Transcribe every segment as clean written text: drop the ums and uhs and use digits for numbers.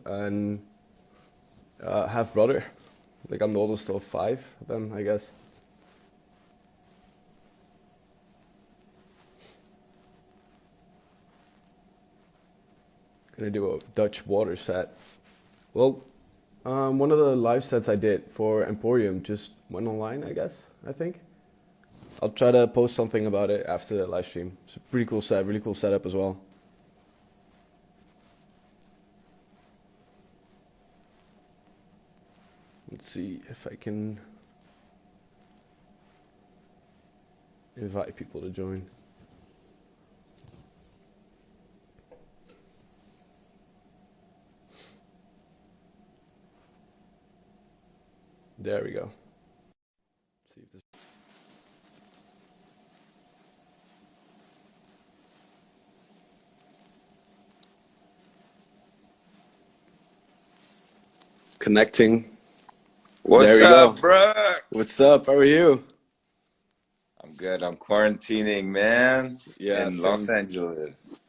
and half brother. Like I'm the oldest of five. Then I guess gonna do a Dutch water set. Well, one of the live sets I did for Emporium just went online. I guess I think I'll try to post something about it after the live stream. It's a pretty cool set, really cool setup as well. Let's see if I can invite people to join. There we go. See if this connecting. There What's we up, go. bro? What's up? How are you? I'm good. I'm quarantining, man, Yeah, in Los same. Angeles.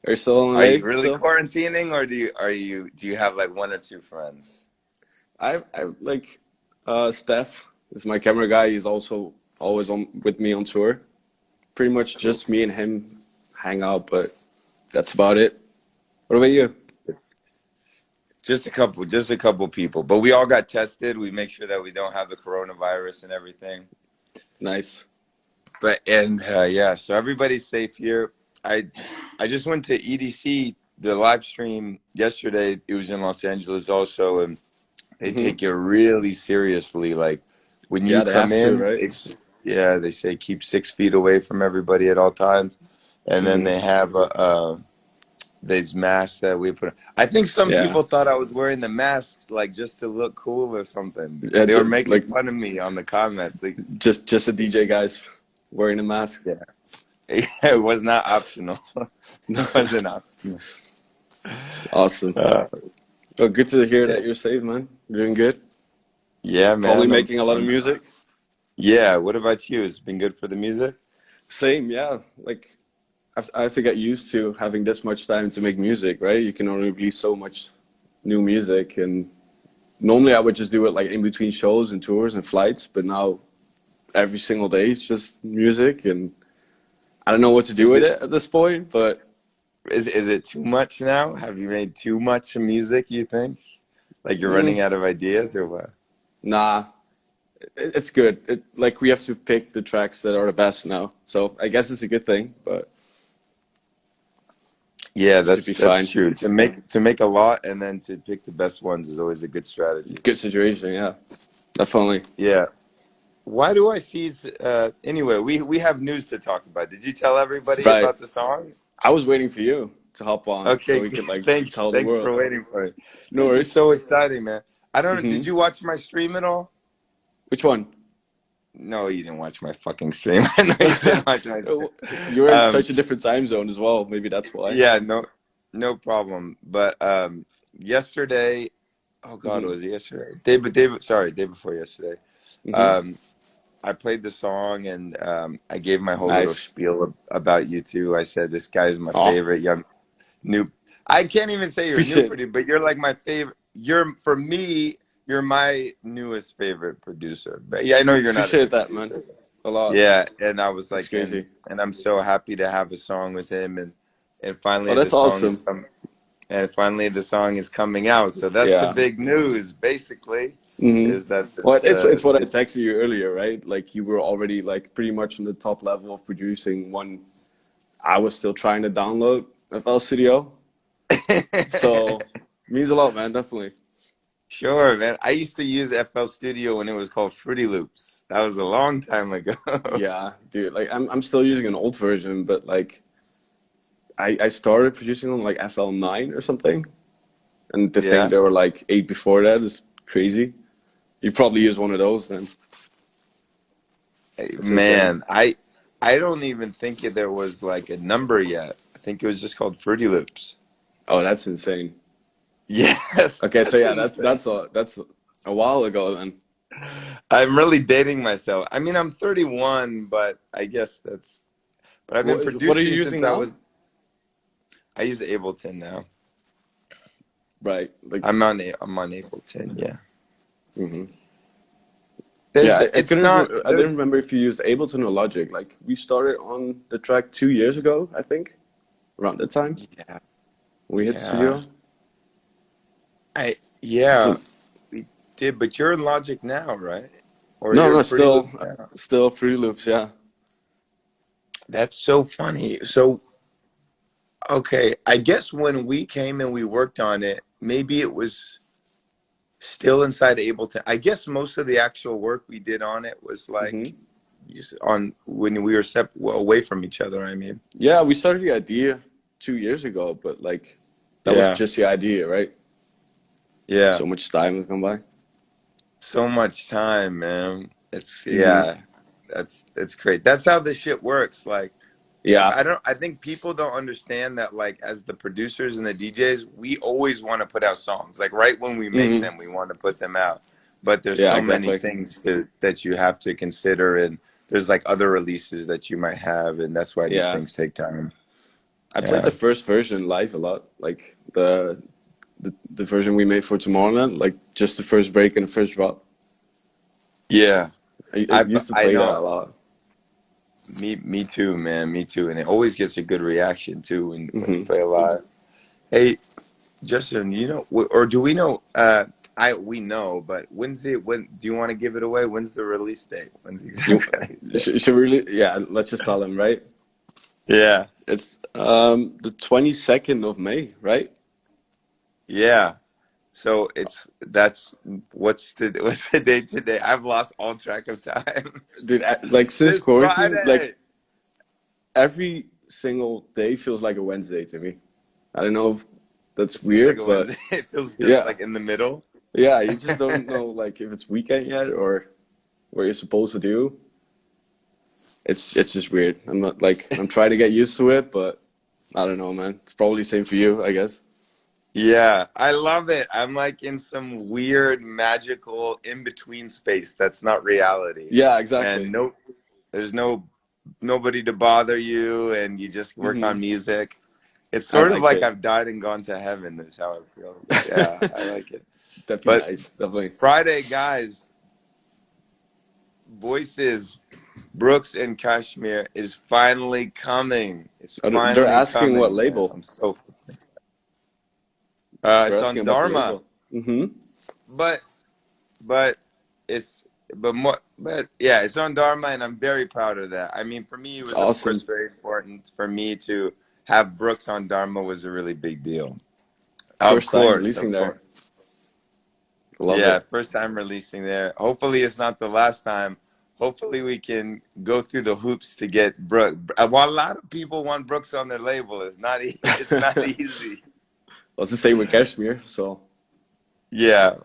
Are you still on the Are you way really still? quarantining, or do you have like one or two friends? I like Steph is my camera guy. He's also always on with me on tour. Pretty much Cool. just me and him hang out, but that's about it. What about you? Just a couple people, but we all got tested. We make sure that we don't have the coronavirus and everything. Nice. Yeah, so everybody's safe here. I I just went to EDC, the live stream yesterday. It was in Los Angeles also, and they Hmm. take it really seriously. Like when you Yeah, they come have to, in, right? yeah, they say keep 6 feet away from everybody at all times, and then Hmm. they have these masks that we put. I think some Yeah, people thought I was wearing the mask like just to look cool or something. yeah. They were making Like fun of me on the comments. Like, just a DJ guys wearing a mask. yeah, it was not optional. No, It wasn't optional. awesome. Uh, Well, good to hear yeah, that you're safe, man. You're doing good. yeah, Probably man. making a lot of music. Yeah. What about you? It's been good for the music. Same, yeah. Like I have to get used to having this much time to make music, right? You can only release so much new music, and normally I would just do it like in between shows and tours and flights, but now every single day is just music, and I don't know what to do Is with it it at this point, but is it too much now? Have you made too much music, you think? Like you're mm, running out of ideas or what? nah, it's good. Like we have to pick the tracks that are the best now, so I guess it's a good thing, but Yeah, should that's be that's fine. true. To make a lot and then to pick the best ones is always a good strategy. Good situation, yeah, definitely. Yeah. Why do I see anyway, we have news to talk about. Did you tell everybody Right. about the song? I was waiting for you to hop on so Okay, we could like thanks tell the thanks world. for waiting for it. No This is worries. so exciting, man. I don't know, did Hmm. you watch my stream at all? Which one? No, you didn't watch my fucking stream. I know you didn't watch my stream. You're in Um, such a different time zone as well. Maybe that's why. Yeah, no problem. But yesterday, oh God, Hmm. was it yesterday? Day before yesterday. Hmm. Um, I played the song and I gave my whole little Nice. spiel about you two. I said this guy's my Oh, favorite young new. I can't even say you're new appreciate pretty, but you're like my favorite. You're for me. You're my newest favorite producer. But yeah, I know you're not a new appreciate that, man. producer. A lot. Yeah, and I was That's like, and crazy. and I'm so happy to have a song with him, and Oh, finally the that's song is awesome. coming, and finally the song is coming out. So that's the Yeah. big news, basically, Hmm. is that Well, this. it's what I texted you earlier, right? Like you were already like pretty much on the top level of producing when I was still trying to download FL Studio. So means a lot, man. Definitely. Sure, man. I used to use FL Studio when it was called Fruity Loops. That was a long time ago. Yeah, dude. Like I'm still using an old version, but like I started producing on like FL9 or something, and to think Yeah, there were like eight before that is crazy. You probably use one of those then. That's insane. man. I don't even think there was like a number yet. I think it was just called Fruity Loops. Oh, that's insane. Yes, Okay, so that's yeah, insane. that's a while ago then. I'm really dating myself. I mean, I'm 31, but but I've been What are you producing since using I now? was, I use Ableton now. Right. Like, I'm on Ableton. Yeah. hmm There's yeah, I it's couldn't. not I there. didn't remember if you used Ableton or Logic. Like, we started on the track 2 years ago, I think, around that time Yeah. when we hit the Yeah. studio. I yeah, So, we did, but you're in Logic now, right? Or no, you're no, in Fruity still, Loop now. still Fruity Loops. Yeah. That's so funny. So, okay, I guess when we came and we worked on it, maybe it was still inside Ableton. I guess most of the actual work we did on it was like hmm just on when we were away from each other, I mean. Yeah, we started the idea 2 years ago, but like, that was Yeah. just the idea, right? Yeah. So much time has gone by. So much time, man. It's hmm yeah. That's great. That's how this shit works. Like Yeah. I think people don't understand that like as the producers and the DJs, we always want to put out songs. Like right when we make hmm them, we want to put them out. But there's Yeah, so many exactly. things that you have to consider, and there's like other releases that you might have, and that's why these Yeah. things take time. I played the Yeah. first version live a lot, like the version we made for Tomorrowland, like just the first break and the first drop. Yeah. I I used to I play that know. a lot. Me too, man. Me too. And it always gets a good reaction too when you hmm play a lot. Hey, Justin, you know, or do we know? We know, but when's it? When do you want to give it away? When's the release date? When's the You exact release date? should really, yeah. Let's just tell them, right? Yeah, It's the 22nd of May, right? yeah. So it's that's what's the date today? I've lost all track of time. Dude, like since This quarantine, like Friday. every single day feels like a Wednesday to me. I don't know if that's Feels like weird, a but Wednesday. It feels just yeah, like in the middle. yeah. You just don't know like if it's weekend yet or what you're supposed to do. It's just weird. I'm not like I'm trying to get used to it, but I don't know, man. It's probably the same for you, I guess. Yeah, I love it. I'm like in some weird magical in between space that's not reality. Yeah, exactly. And there's nobody to bother you and you just work hmm on music. It's I sort of like like it. I've died and gone to heaven is how it feels. Yeah, I like it. That'd be But nice, definitely. Friday, guys, Voices, Brooks and Kashmir is finally coming. It's They're finally asking what coming, man. label. I'm so They're it's asking on about the Dharma. label. hmm But but it's but more but yeah, it's on Dharma and I'm very proud of that. I mean, for me it It's was of course awesome. very important for me to have Brooks on Dharma was a really big deal. First time releasing Of there. course. Love Yeah, it. first time releasing there. Hopefully it's not the last time. Hopefully we can go through the hoops to get Brooks. Well, a lot of people want Brooks on their label. It's not easy. Let's just say with Kashmir. So, Yeah.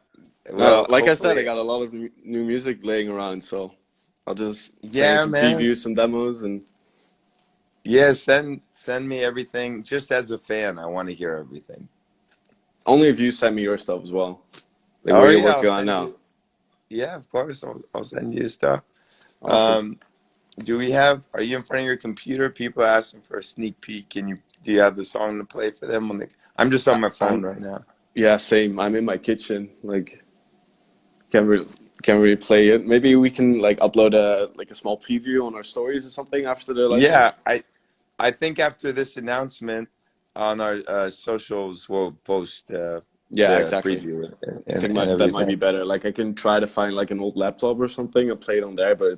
Well, like I said, I hopefully. got a lot of new music laying around. So I'll just send you Yeah, some man. previews, some demos, and Yeah, send me everything. Just as a fan, I want to hear everything. only if you send me your stuff as well. Like Oh what you're yeah, I'll working on send now. you. Yeah, of course. I'll send you stuff. Awesome. Um, do we have? Are you in front of your computer? People are asking for a sneak peek. Do you have the song to play for them? I'm just on my phone I'm right now. yeah, same. I'm in my kitchen. Like can't really can't really play it. Maybe we can like upload a small preview on our stories or something after the live stream. Yeah, I think after this announcement on our socials, we'll post Yeah, the exactly. preview I think and that might be everything. better. Like I can try to find like an old laptop or something and play it on there, but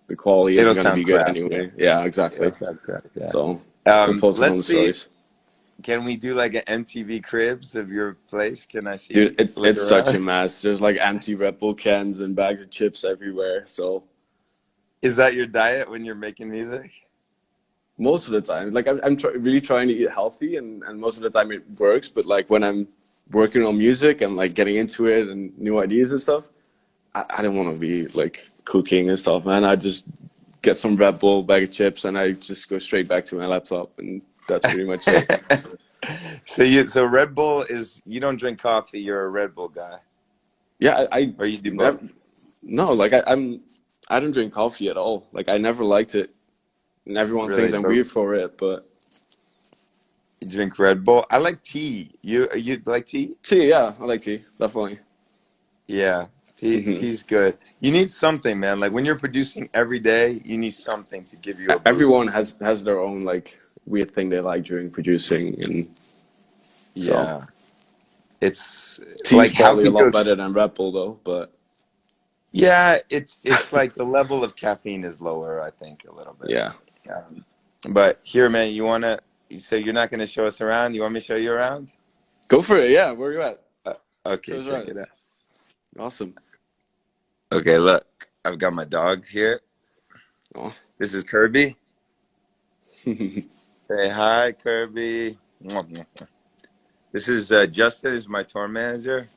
the quality isn't It'll gonna sound be good crap. Yeah, anyway. Yeah, it'll exactly. sound crap. Yeah. So we'll post it on Let's the see. stories. Can we do like an MTV Cribs of your place? Can I Dude, see? Look it's such a around. mess. There's like empty Red Bull cans and bags of chips everywhere. So Is that your diet when you're making music? most of the time, like really trying to eat healthy, and most of the time it works. But like when I'm working on music and like getting into it and new ideas and stuff, I don't want to be like cooking and stuff, man. I just get some Red Bull, bag of chips, and I just go straight back to my laptop, and that's pretty much it. So Red Bull is you don't drink coffee. You're a Red Bull guy, Yeah, I or you do never. both. No, like I don't drink coffee at all. Like I never liked it, and everyone thinks Really? I'm But weird for it. But You drink Red Bull. I like tea. You like tea? Tea, yeah, I like tea, definitely. Yeah, Hmm. tea's good. You need something, man. Like when you're producing every day, you need something to give you a Everyone boost. has their own like weird thing they like during producing, and so Yeah, it's tea's like how probably a can you? lot better than Red Bull though. But Yeah, it's like the level of caffeine is lower, I think, a little bit. yeah, But here, man, you wanna? So you're not gonna show us around? You want me to show you around? go for it. Yeah, where you at? Uh, Show okay, us check around. it out. Awesome. Okay, look, I've got my dogs here. Oh. This is Kirby. Say hi, Kirby. Mwah, mwah. This is Justin, is my tour manager.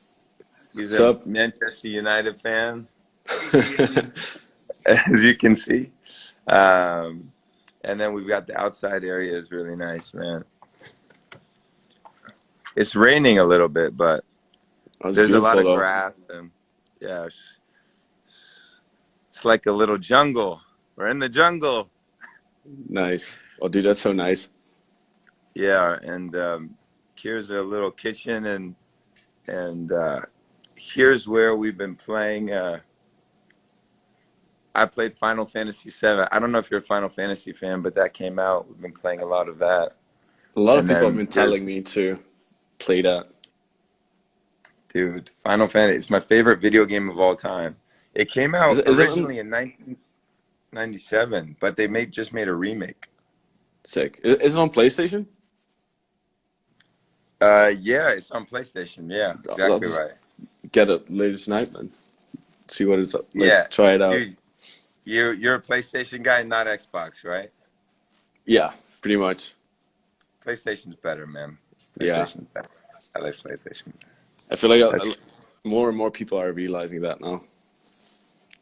He's What's a up? Manchester United fan, as you can see. Um, and then we've got the outside area is really nice, man. It's raining a little bit, but That's there's a lot beautiful of though. grass and yeah, it's like a little jungle. We're in the jungle. Nice. Oh, dude, that's so nice. Yeah, and here's a little kitchen and here's where we've been playing. I played Final Fantasy VII. I don't know if you're a Final Fantasy fan, but that came out. We've been playing a lot of that. A lot of And people have then been telling here's, me to play that. dude, Final Fantasy. It's my favorite video game of all time. It came out Is it on, originally in 1997, but they just made a remake. sick? Is it on PlayStation? Yeah, it's on PlayStation. Yeah, I'll exactly just right. get it later tonight, man. See what it's Yeah, like. Try it out. dude, you're a PlayStation guy, not Xbox, right? Yeah, pretty much. PlayStation's better, man. Yeah, PlayStation's better. I like PlayStation. I feel like That's more and more people are realizing that now.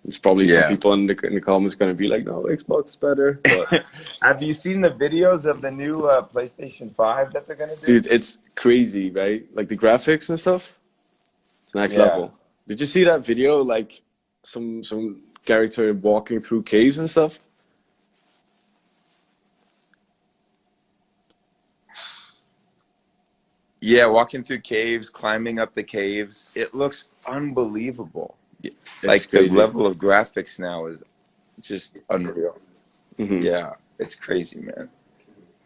There's probably some yeah. people in the comments going to be like, "No, Xbox is better," but Have you seen the videos of the new PlayStation 5 that they're gonna do? dude, it's crazy, right? Like the graphics and stuff, next Yeah. level. Did you see that video? Like some character walking through caves and stuff. Yeah, walking through caves, climbing up the caves. It looks unbelievable. Yeah, it's Like the crazy. level of graphics now is just unreal. Hmm. Yeah, it's crazy, man.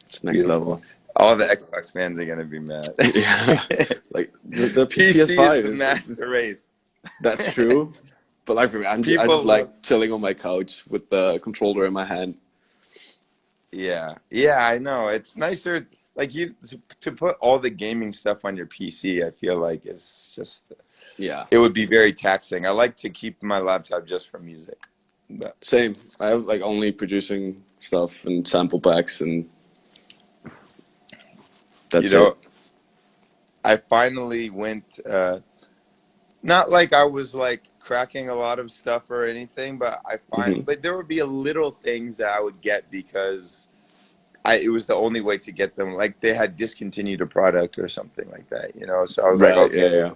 It's It's next beautiful. level. All the Xbox fans are gonna be mad. Yeah, like the PC is PS5 the is master race. that's true. But like for me, I just People like love. chilling on my couch with the controller in my hand. Yeah, yeah, I know. It's nicer, like you to put all the gaming stuff on your PC. I feel like it's just Yeah, it would be very taxing. I like to keep my laptop just for music, but same. I have like only producing stuff and sample packs, and you that's it. know, I finally went. Not like I was like cracking a lot of stuff or anything, but Hmm. but there would be a little things that I would get because it was the only way to get them. Like they had discontinued a product or something like that, you know. So I was like, Right. Yeah. okay, Yeah.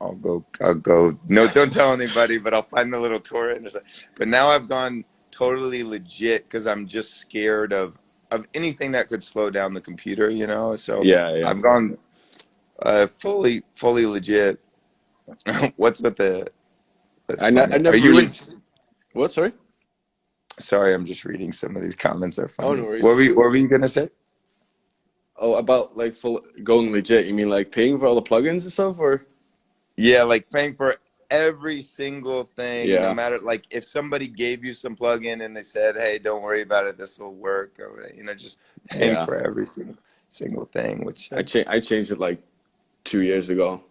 I'll go. I'll go. No, don't tell anybody, but I'll find a little torrent or something. But now I've gone totally legit because I'm just scared of anything that could slow down the computer, you know. So Yeah. Yeah. I've gone fully legit. What's with the? That's I funny. Are never you in? really. What? Sorry. Sorry, I'm just reading some of these comments. Are Oh, no funny. worries. What were you gonna say? Oh, about like full going legit. You mean like paying for all the plugins and stuff, or? Yeah, like paying for every single thing, no Yeah. matter like if somebody gave you some plugin and they said, "Hey, don't worry about it, this will work," or just paying Yeah. for every single thing. Which I changed it like 2 years ago.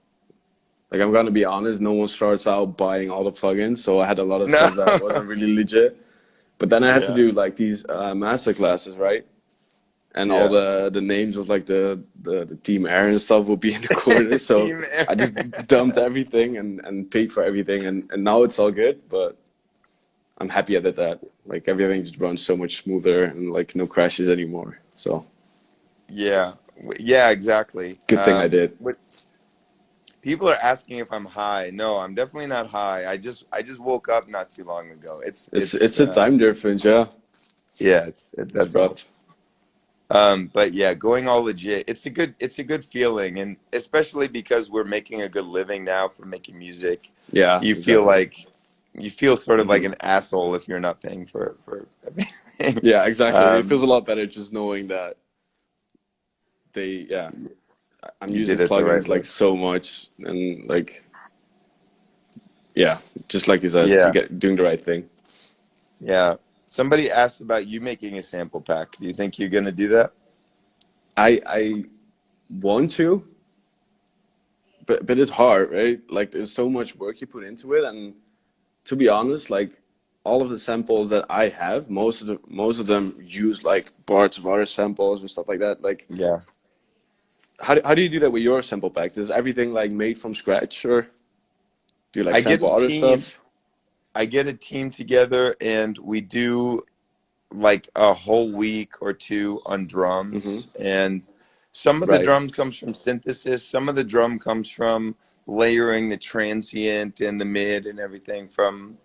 Like I'm gonna be honest, no one starts out buying all the plugins, so I had a lot of no, stuff that wasn't really legit. But then I had to yeah, do like these master classes, right? And all yeah, the names of like the team air and stuff will be in the corner. So Team I just Aaron. dumped everything and paid for everything, and now it's all good. But I'm happy I did that. Like everything just runs so much smoother and like no crashes anymore. So Yeah, yeah, exactly. good thing I did. What people are asking if I'm high. No, I'm definitely not high. I just woke up not too long ago. It's a time difference, yeah. Yeah, It's that's all. rough. But yeah, going all legit, it's a good feeling, and especially because we're making a good living now from making music, Yeah, you feel exactly. like you feel sort of like Hmm. an asshole if you're not paying for everything. Yeah, exactly. It feels Um, a lot better just knowing that yeah, I'm you using did it the right plugins way. like so much, and like, yeah, just like you said, you Yeah, get doing the right thing. yeah. Somebody asked about you making a sample pack. Do you think you're gonna do that? I want to, but it's hard, right? Like, there's so much work you put into it, and to be honest, like all of the samples that I have, most of them use like parts of other samples and stuff like that. Like, Yeah. how do you do that with your sample packs? Is everything like made from scratch, or do you like I get a sample other team. stuff? I get a team together and we do like a whole week or two on Hmm. drums. And some of the Right. drum comes from synthesis, some of the drum comes from layering the transient and the mid and everything from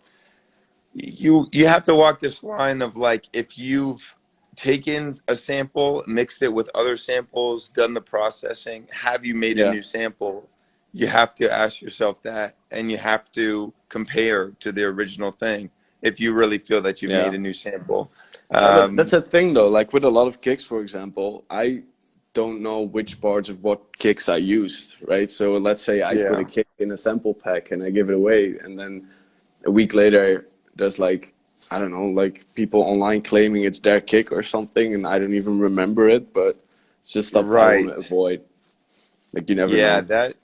you have to walk this line of like if you've taken a sample, mixed it with other samples, done the processing, have you made a Yeah. new sample? You have to ask yourself that, and you have to compare to the original thing if you really feel that you've Yeah. made a new sample. Yeah, but that's Um, a thing though. Like with a lot of kicks, for example, I don't know which parts of what kicks I used, right? So let's say I put a yeah, kick in a sample pack and I give it away, and then a week later there's like, I don't know, like people online claiming it's their kick or something, and I don't even remember it, but it's just stuff I want to right. avoid. Like, you never Yeah, know. that,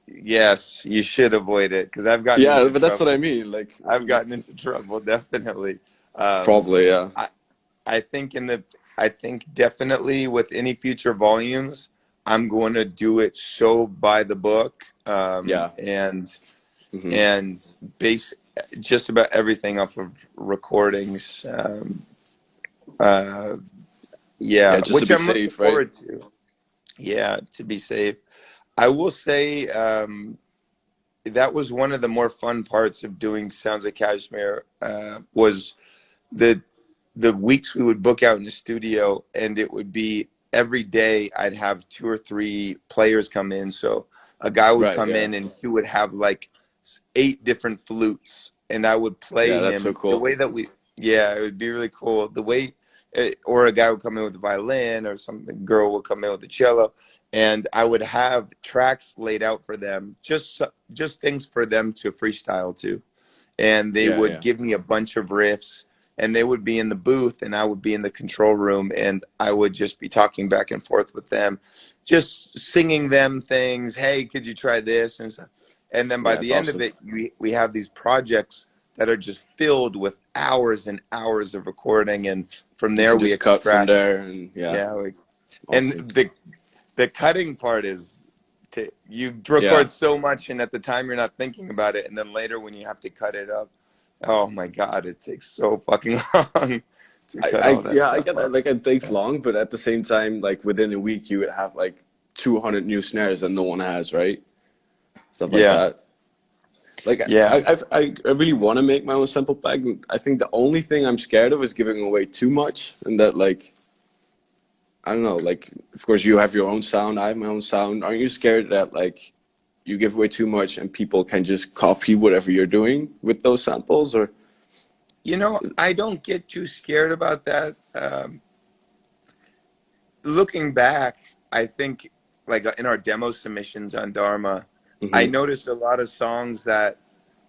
yes, you should avoid it because I've gotten Yeah, into but that's what I trouble. mean. Like, I've gotten into trouble, definitely. Um, probably, yeah. I, I think in the I think definitely with any future volumes, I'm going to do it so by the book, Yeah. Hmm. and base just about everything off of recordings. Uh, Yeah, yeah, just to which be I'm looking safe, right? forward to. Yeah, to be safe. I will say that was one of the more fun parts of doing Sounds like Kashmir was the the weeks we would book out in the studio, and it would be every day I'd have two or three players come in. So a guy would Right, come yeah. in and he would have like eight different flutes, and I would Yeah, play that's so him the cool. way that we, yeah, it would be really cool. The way, or a guy would come in with a violin, or some girl would come in with the cello, and I would have tracks laid out for them, just things for them to freestyle to, and they Yeah, would yeah. give me a bunch of riffs, and they would be in the booth and I would be in the control room, and I would just be talking back and forth with them, just singing them things. Hey, could you try this and stuff? And then by Yeah, it's the end of awesome. it, we have these projects that are just filled with hours and hours of recording, and from You there can we just cut from extract. there, and yeah, Yeah, and awesome. the cutting part is you Yeah. record so much, and at the time you're not thinking about it, and then later when you have to cut it up, oh my God, it takes so fucking long to cut all that Yeah, I stuff get that. up. Like, it takes Yeah. long, but at the same time, like within a week, you would have like 200 new snares that no one has, right? Stuff like Yeah. that. Like, Yeah. I really want to make my own sample pack. I think the only thing I'm scared of is giving away too much, and that, like, I don't know. Like, of course, you have your own sound. I have my own sound. Aren't you scared that like you give away too much and people can just copy whatever you're doing with those samples? Or I don't get too scared about that. Looking back, I think like in our demo submissions on Dharma, I hmm. noticed a lot of songs that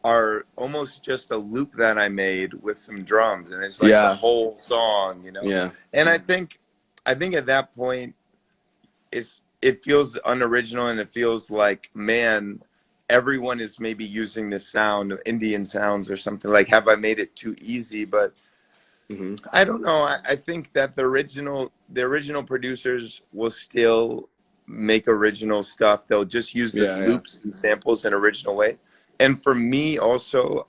are almost just a loop that I made with some drums, and it's like the Yeah, whole song. yeah, And I think at that point it feels unoriginal, and it feels like, man, everyone is maybe using this sound of Indian sounds or something. Like, have I made it too easy? But hmm, I don't know. I think that the original producers will still make original stuff. They'll just use the yeah, yeah, loops and samples in original way. And for me also,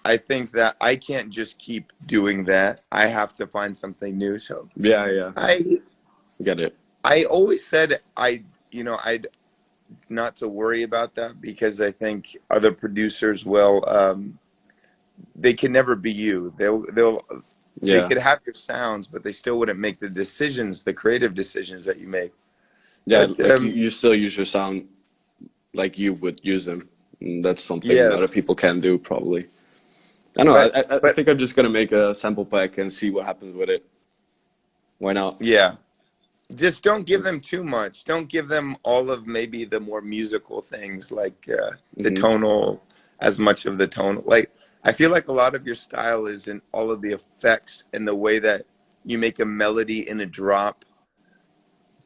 I think that I can't just keep doing that. I have to find something new. So yeah, yeah. I Get it. I always said I'd not to worry about that because I think other producers will they can never be you. They'll So you Yeah. could have your sounds, but they still wouldn't make the decisions, the creative decisions that you make. Yeah, But like you still use your sound like you would use them. And that's something other yes, people can do probably. I know. but I but think I'm just gonna make a sample pack and see what happens with it. Why not? yeah, just don't give them too much. Don't give them all of maybe the more musical things like the Hmm. tonal, as much of the tonal. Like I feel like a lot of your style is in all of the effects and the way that you make a melody in a drop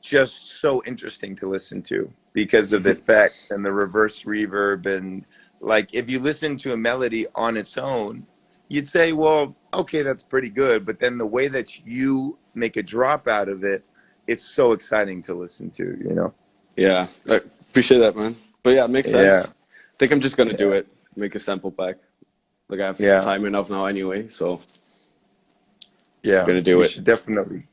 just so interesting to listen to because of the effects and the reverse reverb. And like if you listen to a melody on its own, you'd say, well, okay, that's pretty good. But then the way that you make a drop out of it, it's so exciting to listen to, you know? Yeah, I appreciate that, man. But yeah, it makes Yeah, sense. I think I'm just gonna do yeah, it. Make a sample pack. Like I have yeah, time enough now anyway, so yeah. gonna do You it. should definitely.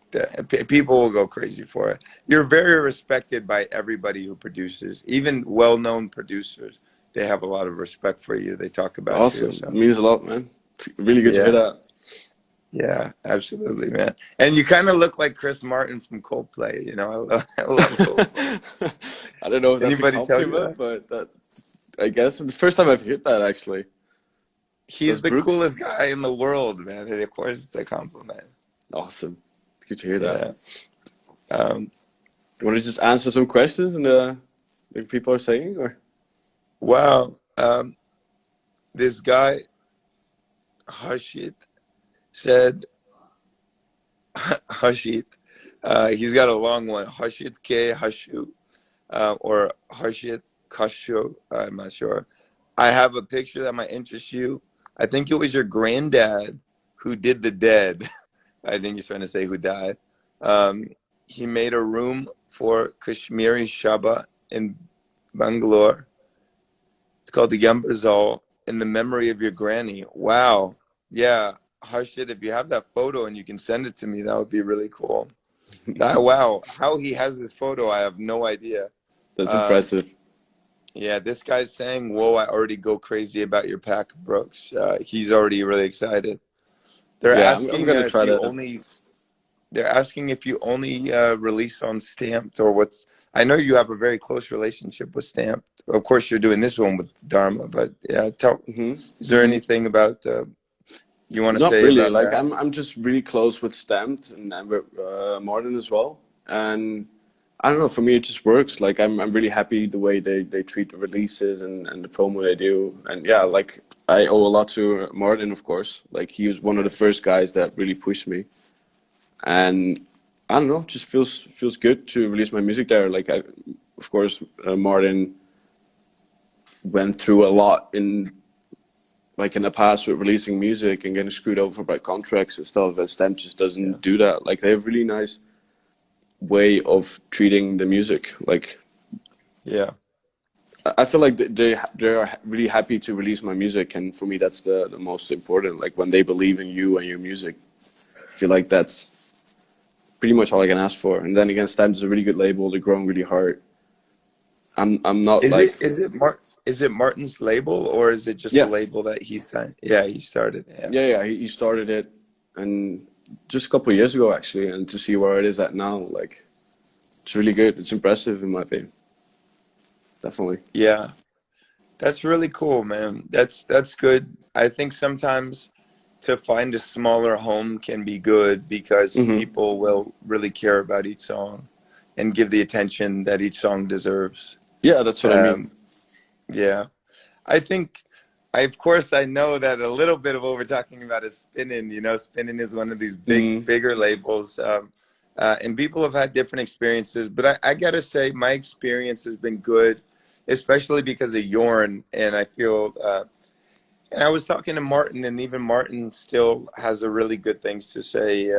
People will go crazy for it. You're very respected by everybody who produces, even well-known producers. They have a lot of respect for you. They talk about you. Awesome. It So means a lot, man. It's really good to hear yeah, that. yeah, absolutely, man. And you kind of look like Chris Martin from Coldplay. You know, I love Coldplay. I don't know if that's a Anybody tell you compliment, that? but that I guess it's the first time I've heard that actually. That's He's the Brooks. coolest guy in the world, man. And of course, it's a compliment. Awesome. Good to hear that. Yeah. Um, You want to just answer some questions and like people are saying, or wow. This guy Hashit said Hashit. He's got a long one. Hashit K Hashu or Harshit Kasho. I'm not sure. I have a picture that might interest you. I think it was your granddad who did the dead. I think he's trying to say who died. Um, he made a room for Kashmiri Shaba in Bangalore. It's called the Yambazal in the memory of your granny. Wow. Yeah. Harshit, if you have that photo and you can send it to me, that would be really cool. That, wow. How he has this photo, I have no idea. that's Um, impressive. yeah, this guy's saying, "Whoa, I already go crazy about your pack, Brooks." He's already really excited. They're Yeah, I'm asking gonna if try you to. only. They're asking if you only release on Stamped or what's. I know you have a very close relationship with Stamped. Of course, you're doing this one with Dharma, but yeah, tell. Hmm. Is there anything about you want to Not say really. about Like that? I'm just really close with Stamped and with Martin as well. And I don't know. For me, it just works. Like I'm really happy the way they treat the releases and the promo they do. And yeah, like I owe a lot to Martin, of course. Like he was one of the Yeah, first guys that really pushed me. And I don't know, just feels good to release my music there. Like of course, Martin went through a lot in like in the past with releasing music and getting screwed over by contracts and stuff. And Stamp just yeah, doesn't do that. Like they have a really nice way of treating the music. Like yeah, I feel like they're really happy to release my music, and for me that's the most important. Like when they believe in you and your music, I feel like that's pretty much all I can ask for. And then again, Stamp is a really good label. They're growing really hard. I'm not Is like it Martin's label or is it just a yeah label that he signed? Yeah, he started. Yeah, yeah. He started it and just a couple of years ago actually, and to see where it is at now, like it's really good. It's impressive in my opinion. Definitely. yeah. That's really cool, man. That's good. I think sometimes to find a smaller home can be good because Hmm. people will really care about each song and give the attention that each song deserves. Yeah, that's what I mean. Um, yeah. I think, of course, I know that a little bit of what we're talking about is Spinnin'. You know, Spinnin' is one of these Mm. bigger labels. And people have had different experiences. But I got to say, my experience has been good, especially because of Yorn. And I feel, and I was talking to Martin, and even Martin still has a really good things to say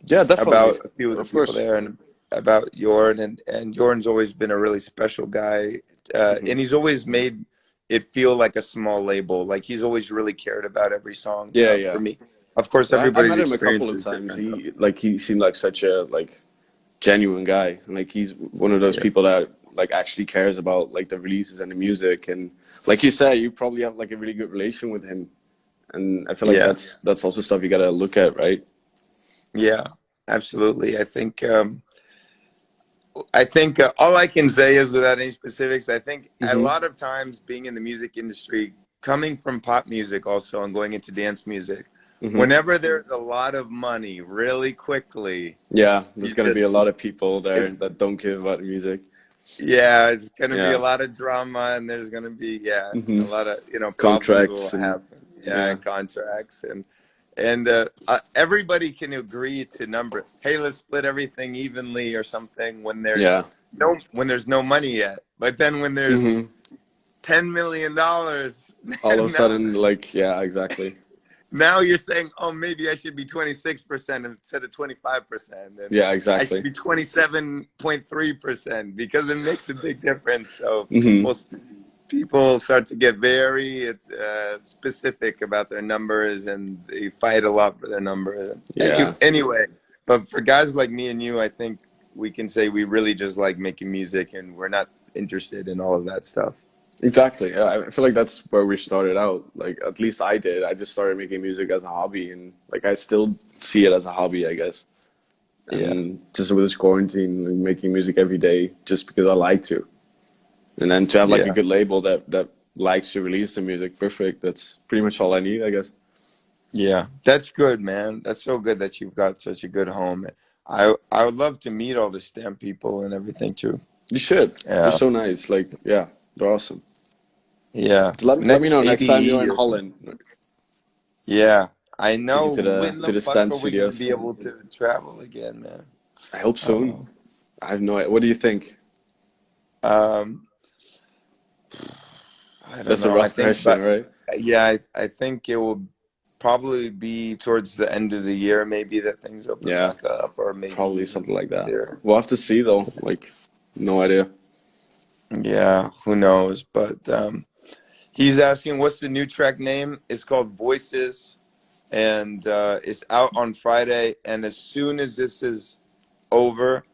Yeah, definitely. about a few of the Of people course. there and about Jorn. And Jorn's always been a really special guy. Hmm. And he's always made it feel like a small label. Like he's always really cared about every song Yeah, for yeah. me. Of course, I everybody's met him a couple experience of is times. different, though. He seemed like such a like genuine guy. Like he's one of those Yeah. people that like actually cares about like the releases and the music. And like you said, you probably have like a really good relation with him. And I feel like Yeah. that's also stuff you gotta look at, right? Yeah, absolutely. I think all I can say is, without any specifics, I think a Mm-hmm. lot of times being in the music industry, coming from pop music also and going into dance music, Mm-hmm. whenever there's a lot of money really quickly, Yeah, there's you gonna be a lot just of people there it's that don't care about music. yeah, it's gonna be a Yeah. lot of drama, and there's gonna be, yeah, Mm-hmm. a lot of, problems will Contracts and happen. Yeah, yeah, and contracts, and everybody can agree to number. Hey, let's split everything evenly or something yeah. when there's no money yet. But then when there's Mm-hmm. $10 million, All of a now sudden, like, yeah, exactly. now you're saying, oh, maybe I should be 26% instead of 25%, and Yeah, I should exactly. be 27.3% because it makes a big difference. So Mm-hmm. people start to get very specific about their numbers, and they fight a lot for their numbers. And Yeah, anyway, but for guys like me and you, I think we can say we really just like making music, and we're not interested in all of that stuff. exactly. Yeah, I feel like that's where we started out. Like, at least I did. I just started making music as a hobby, and like I still see it as a hobby, I guess. Yeah, And just with this quarantine, like, making music every day just because I like to. And then to have like a yeah, good label that likes to release the music, perfect. That's pretty much all I need, I guess. yeah. That's good, man. That's so good that you've got such a good home. I would love to meet all the stamp people and everything too. You should. They're Yeah, so nice. Like, yeah, they're awesome. yeah. Let me Next know next time you're ABE in or something. Holland. Yeah, I Take you know. When to the the fuck stand are we gonna studios. be able to travel again, man? I hope soon. Oh. I have no idea. What do you think? Um, I don't That's a know. I rough think, question, but right? yeah, I think it will probably be towards the end of the year, maybe, that things open Yeah, back up, or maybe probably even something like that. there. We'll have to see though. Like, no idea. Yeah, who knows? But he's asking, what's the new track name? It's called Voices, and it's out on Friday. And as soon as this is over,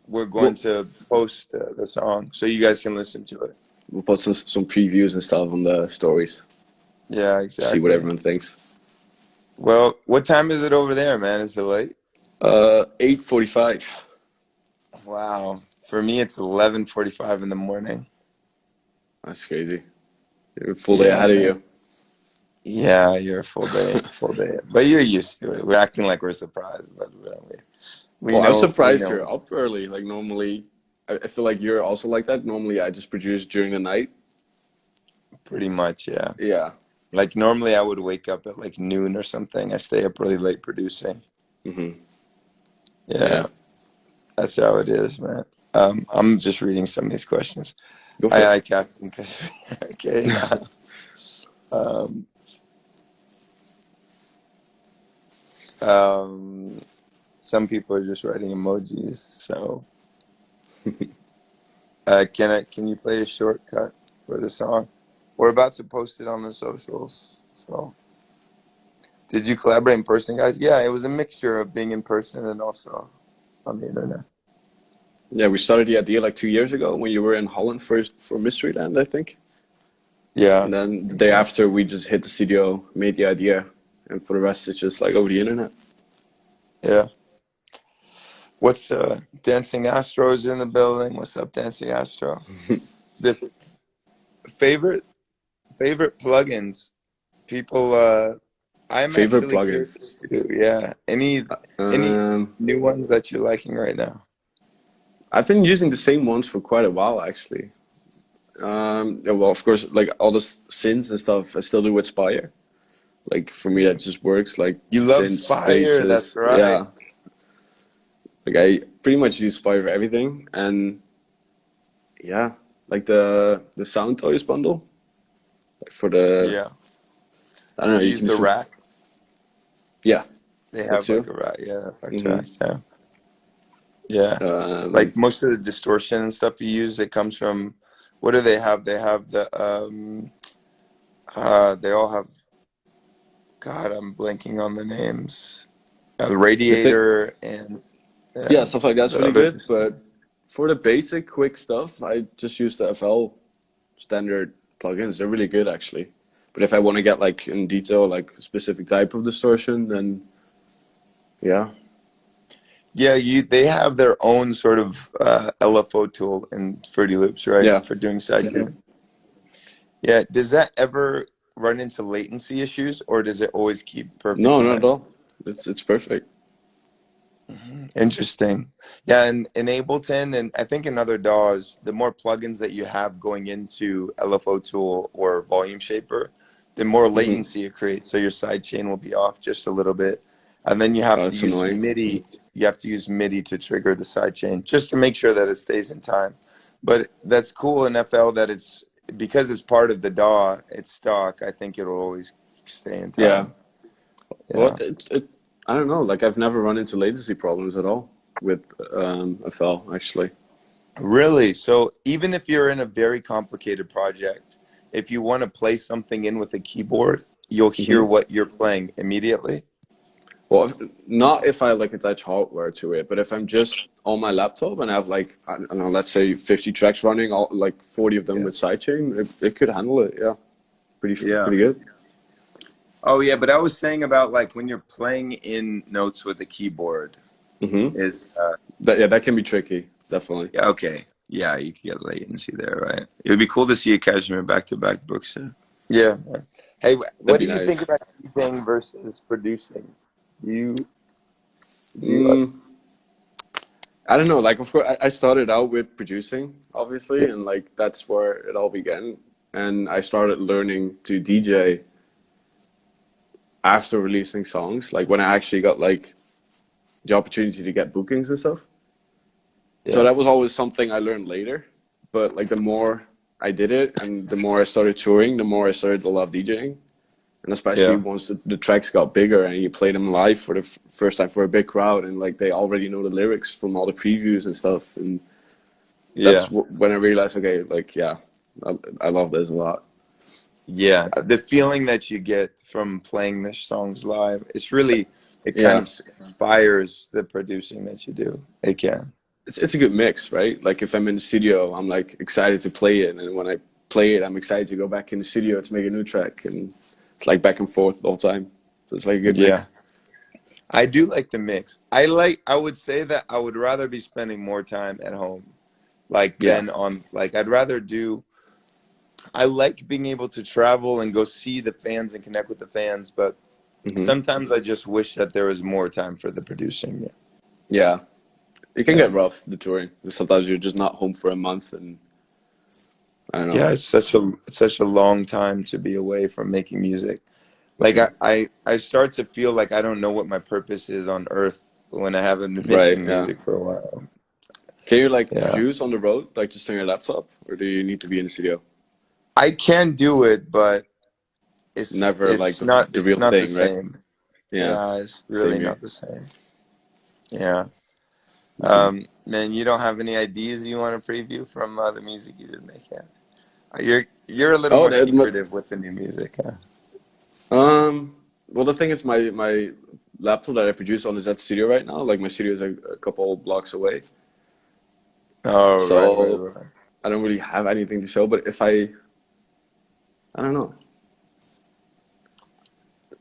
we're going We'll to post the song so you guys can listen to it. we'll put some previews and stuff on the stories. Yeah, See what exactly. everyone thinks. Well, what time is it over there, man? Is it late? 8:45. Wow. For me, it's 11:45 in the morning. That's crazy. You're a full day Yeah, ahead of man. you. Yeah, you're a full day. But you're used to it. We're acting like we're surprised, but we Well, I'm know, we surprised know you're up early. Like normally, I feel like you're also like that. Normally, I just produce during the night. pretty much, yeah. Yeah. Like normally I would wake up at like noon or something. I stay up really late producing. Hmm. Yeah, Yeah. that's how it is, man. I'm just reading some of these questions. Go for Aye, it. aye, Captain. Okay. Um, um, some people are just writing emojis. So, can you play a shortcut for the song? We're about to post it on the socials. So, did you collaborate in person, guys? Yeah, it was a mixture of being in person and also on the internet. Yeah, we started the idea like 2 years ago when you were in Holland first for Mysteryland, I think. Yeah. And then the day Okay. after, we just hit the studio, made the idea, and for the rest, it's just like over the internet. Yeah. What's Dancing Astros in the building? What's up, Dancing Astro? The favorite favorite plugins. People I'm Favorite actually plugins. curious too. Yeah. Any Um, new ones that you're liking right now? I've been using the same ones for quite a while, actually. Yeah, well, of course, like all the synths and stuff, I still do with Spire. Like for me, that just works. Like You love synths, Spire, that's basses, right. yeah. Like I pretty much use Spire for everything, and yeah, like the Sound Toys bundle, like for the Yeah. I don't know, You you use can the just rack. yeah, They that have like too. a rack, yeah, effect Hmm. track. Yeah. Yeah. Um, Like most of the distortion and stuff you use, it comes from, what do they have? They have they all have, God, I'm blanking on the names. the thing, Radiator yeah, and stuff like that's the really other. good. But for the basic quick stuff, I just use the FL standard plugins. They're really good actually. But if I want to get like in detail, like a specific type of distortion, then Yeah, Yeah, they have their own sort of LFO tool in Fruity Loops, right, yeah. for doing Hmm. sidechain. Yeah, does that ever run into latency issues, or does it always keep perfect No, not at time? all. It's perfect. Interesting. Yeah, and in Ableton and I think in other DAWs, the more plugins that you have going into LFO Tool or Volume Shaper, the more Hmm. latency it creates. So your sidechain will be off just a little bit. And then you have Oh, to it's use annoying. MIDI. You have to use MIDI to trigger the sidechain just to make sure that it stays in time. But that's cool in FL that it's because it's part of the DAW, it's stock. I think it'll always stay in Yeah. time. Well, Yeah. I don't know. Like I've never run into latency problems at all with FL actually. Really? So even if you're in a very complicated project, if you want to play something in with a keyboard, you'll hear Hmm. what you're playing immediately. Well, not if I like attach hardware to it, but if I'm just on my laptop and I have like I don't know, let's say 50 tracks running, all like 40 of them Yeah. with sidechain, it could handle it. Yeah, Yeah. pretty good. Oh yeah, but I was saying about like when you're playing in notes with a keyboard Hmm. is That yeah, that can be tricky. Definitely. yeah, okay. Yeah, you can get latency there, right? It would be cool to see a Kashmir back-to-back book set. Yeah. Man. Hey, That'd what be do you think nice. about DJing versus producing? You do you Mm, I don't know. Like, of course, I started out with producing, obviously, yeah, and like that's where it all began. And I started learning to DJ after releasing songs, like when I actually got like the opportunity to get bookings and stuff. So yeah, that was always something I learned later. But like the more I did it and the more I started touring, the more I started to love DJing. And especially yeah, once the tracks got bigger and you play them live for the first time for a big crowd and like they already know the lyrics from all the previews and stuff. And that's yeah. when I realized, okay, like, yeah, I love this a lot. Yeah, the feeling that you get from playing the songs live, it's really, it kind Yeah. of inspires the producing that you do. It can. It's a good mix, right? Like if I'm in the studio, I'm like excited to play it. And when I play it, I'm excited to go back in the studio to make a new track. And it's like back and forth all the time. So it's like a good Yeah, mix. I do like the mix. I would say that I would rather be spending more time at home, like Yeah. than on, like, I'd rather do, I like being able to travel and go see the fans and connect with the fans, but Hmm. sometimes I just wish that there was more time for the producing. Yeah. It can Yeah. get rough, the touring. Sometimes you're just not home for a month and I don't know. Yeah, it's such a long time to be away from making music. Like Yeah. I start to feel like I don't know what my purpose is on earth when I haven't been Right. making Yeah. music for a while. Can you like Yeah. produce on the road, like just on your laptop, or do you need to be in the studio? I can do it, but it's Never like it's not the it's real not the thing, right? same. Yeah. Yeah, it's Same really here. not the same. Yeah. Hmm. Man, you don't have any ideas you want to preview from the music you did make yet? You're a little Oh, more secretive with the new music, huh? well, the thing is, my laptop that I produce on is at the studio right now. Like my studio is a couple blocks away, Oh, so right. I don't really have anything to show. But if I don't know,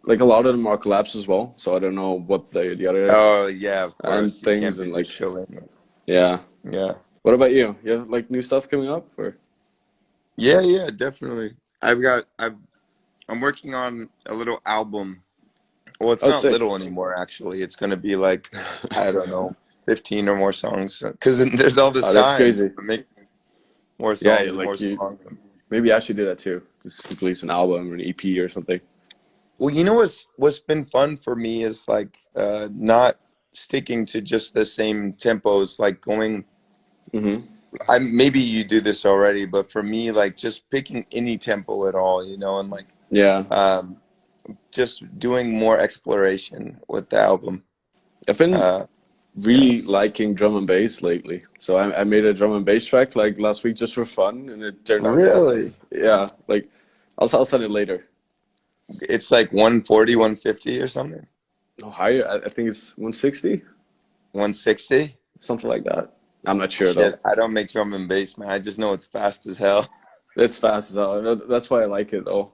like a lot of them are collabs as well. So I don't know what the other Oh, yeah, of and course. You things can't be and just like showing. yeah. Yeah. What about you? You have like new stuff coming up or? Yeah, yeah, definitely. I'm working on a little album. Well, it's Oh, not sick. little anymore, actually. It's going to be like, I don't know, 15 or more songs. Because there's all this Oh, that's time crazy. to make more Yeah, songs and more like you. songs. Maybe I should do that too. Just release an album or an EP or something. Well, what's been fun for me is like not sticking to just the same tempos, like going. Hmm. I maybe you do this already, but for me, like just picking any tempo at all, and like Yeah, um, just doing more exploration with the album. I've been Uh, yeah. really liking drum and bass lately. So I made a drum and bass track like last week just for fun, and it turned out so Really? nice. Yeah, like I'll send it later. It's like 140, 150 or something? No higher. I think it's 160, 160? something like that. I'm not sure though. Shit, I don't make drum and bass, man. I just know it's fast as hell. It's fast as hell. That's why I like it though.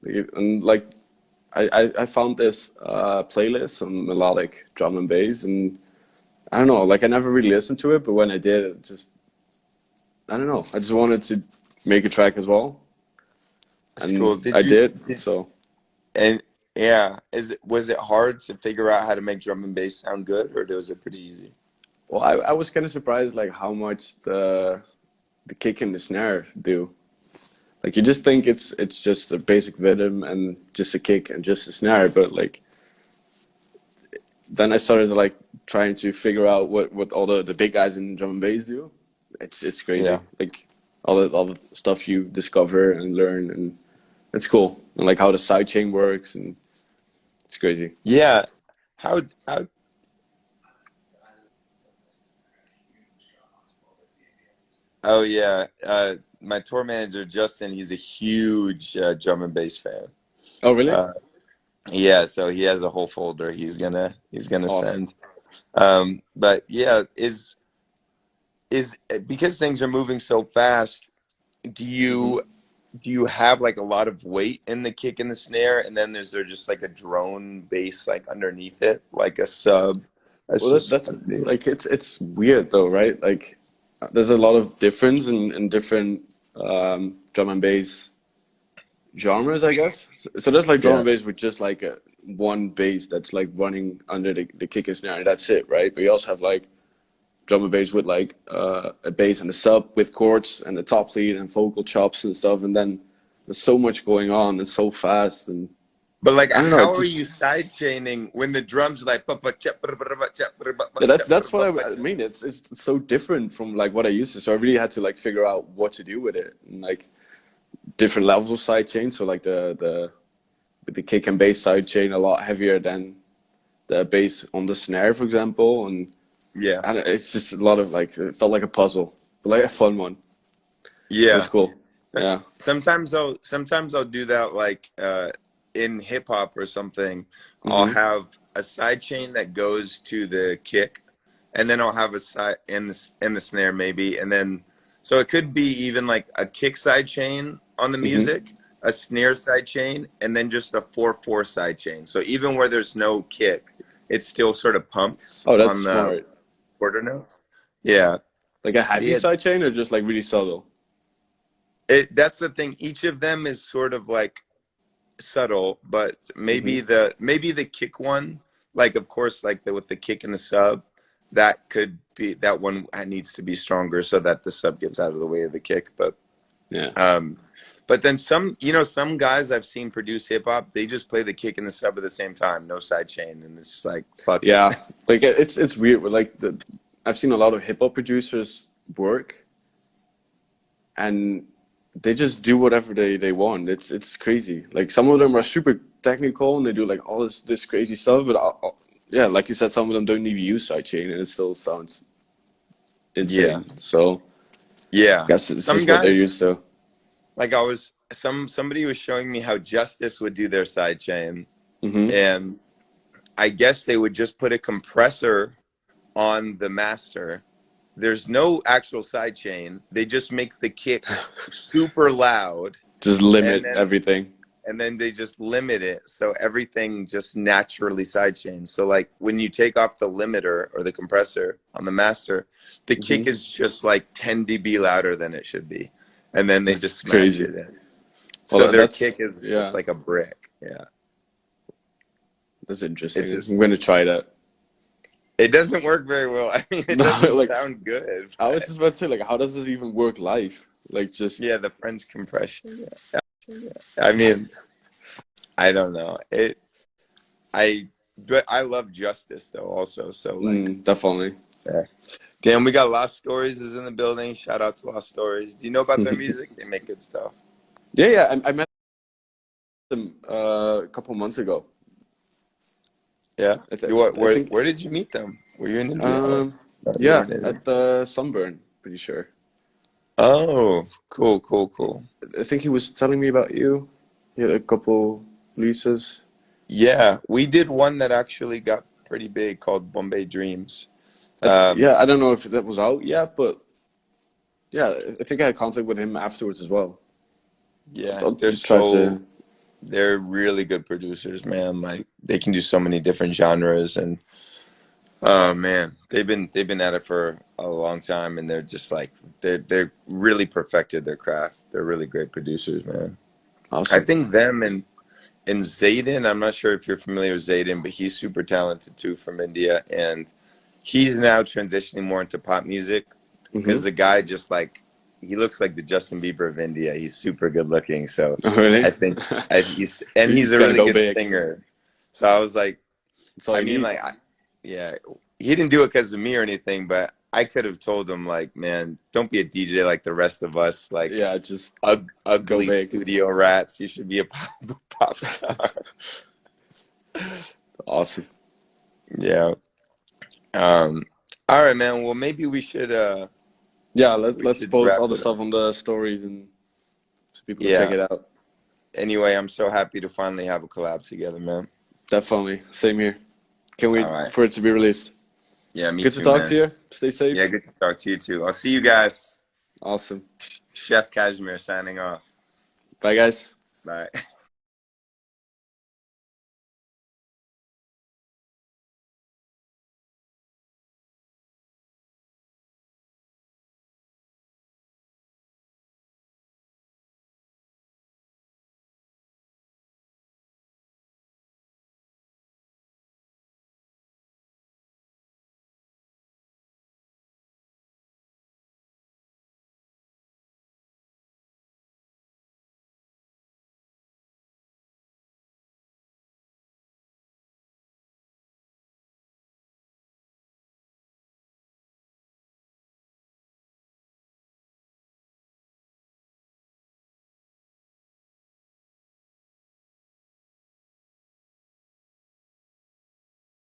And like I found this playlist on melodic drum and bass, and I don't know, like I never really listened to it, but when I did, it just I don't know, I just wanted to make a track as well, That's cool. and I did. So, And yeah, was it hard to figure out how to make drum and bass sound good, or was it pretty easy? well, I was kind of surprised like how much the kick and the snare do. Like you just think it's just a basic rhythm and just a kick and just a snare, but like then I started like trying to figure out what all the big guys in drum and bass do. It's Yeah. crazy. Like all the stuff you discover and learn, and it's cool. And like how the side chain works, and it's crazy. Yeah. How Oh yeah. My tour manager Justin, he's a huge drum and bass fan. Oh really? Uh, yeah, so he has a whole folder he's gonna Awesome. send. But yeah, is because things are moving so fast, do Hmm. you have like a lot of weight in the kick and the snare, and then is there just like a drone bass like underneath it, like a sub that's Well, just that's like it's weird though, right? Like there's a lot of difference in different drum and bass genres, I guess. So there's like drum yeah. and bass with just like a one bass that's like running under the kick and snare, and that's it, right? But you also have like drum and bass with like a bass and a sub with chords and the top lead and vocal chops and stuff, and then there's so much going on and so fast, and But like, I don't know. how It's are you just side chaining when the drums are like yeah, that's what I mean. It's so different from like what I used to. So I really had to like figure out what to do with it, and like different levels of side chain. So like the with the kick and bass side chain a lot heavier than the bass on the snare, for example, and yeah, it's just a lot of like it felt like a puzzle, but like a fun one. It was yeah. cool. Yeah. Sometimes I'll do that like in hip hop or something. I'll Hmm. have a side chain that goes to the kick, and then I'll have a side in the snare maybe, and then so it could be even like a kick side chain on the Hmm. music, a snare side chain, and then just a 4/4 side chain. So even where there's no kick, it still sort of pumps Oh, that's on the smart. quarter notes. Yeah. Like a heavy Yeah, side chain or just like really subtle? that's the thing. Each of them is sort of like subtle, but Hmm. maybe the kick one, like of course, like with the kick and the sub, that could be that one needs to be stronger so that the sub gets out of the way of the kick. Yeah. Um, but then some guys I've seen produce hip hop, they just play the kick and the sub at the same time, no side chain, and it's like fuck it. Yeah. Like it's weird. But like I've seen a lot of hip hop producers work, and they just do whatever they want. It's crazy. Like some of them are super technical and they do like all this crazy stuff, but yeah, like you said, some of them don't even use sidechain and it still sounds Yeah, insane. So I yeah. guess it's Some just what they're guys, used to. like somebody was showing me how Justice would do their side chain, Hmm. and I guess they would just put a compressor on the master. There's no actual side chain. They just make the kick super loud, Just and limit then everything. they just limit it so everything just naturally side chains. So like when you take off the limiter or the compressor on the master, the kick Hmm. is just like 10 dB louder than it should be, and then they just That's smash crazy. it in. So Well, their that's kick is just yeah, like a brick. Yeah, that's it interesting. I'm just gonna try that. it doesn't work very well. I mean, it No, doesn't like sound good, I was but just about to say, like, how does this even work live? Like, just yeah, the French compression. Yeah. I mean, I don't know. But I love Justice though also. So like, definitely. yeah. Damn, we got Lost Stories is in the building. Shout out to Lost Stories. Do you know about their music? They make good stuff. Yeah, yeah. I met them a couple months ago. Yeah. I, th You what? I think, Where did you meet them? Were you in India? Or? No, you yeah, weren't in India. at the Sunburn, pretty sure. Oh, cool, cool, cool. I think he was telling me about you. He had a couple releases. Yeah, we did one that actually got pretty big called Bombay Dreams. Um, Yeah, I don't know if that was out yet, but yeah, I think I had contact with him afterwards as well. yeah, I'll they're try to. they're really good producers, man. Like they can do so many different genres, and oh man, they've been at it for a long time, and they're just like they're really perfected their craft. They're really great producers, man. I Awesome. think them and Zayden. I'm not sure if you're familiar with Zayden, but he's super talented too from India, and he's now transitioning more into pop music because Mm-hmm. the guy just like he looks like the Justin Bieber of India. He's super good looking, so Oh, really? I think and You he's just a gotta really go good big. singer. So I was like, That's all I you mean, need. like, yeah, he didn't do it because of me or anything, but I could have told him like, man, don't be a DJ like the rest of us, like Yeah, just go ugly big. studio rats. You should be a pop star. Awesome. Yeah. Um, all right, man. Well, maybe Yeah, we let's should post wrap all the it up. stuff on the stories and so people can check Yeah. it out. Anyway, I'm so happy to finally have a collab together, man. Definitely. Same here. Can't All wait right. for it to be released. Yeah, me Good to too, talk to man. you. Stay Yeah, safe. good to talk to you too. I'll see you guys. Awesome. Chef Kashmir signing off. Bye, guys. Bye.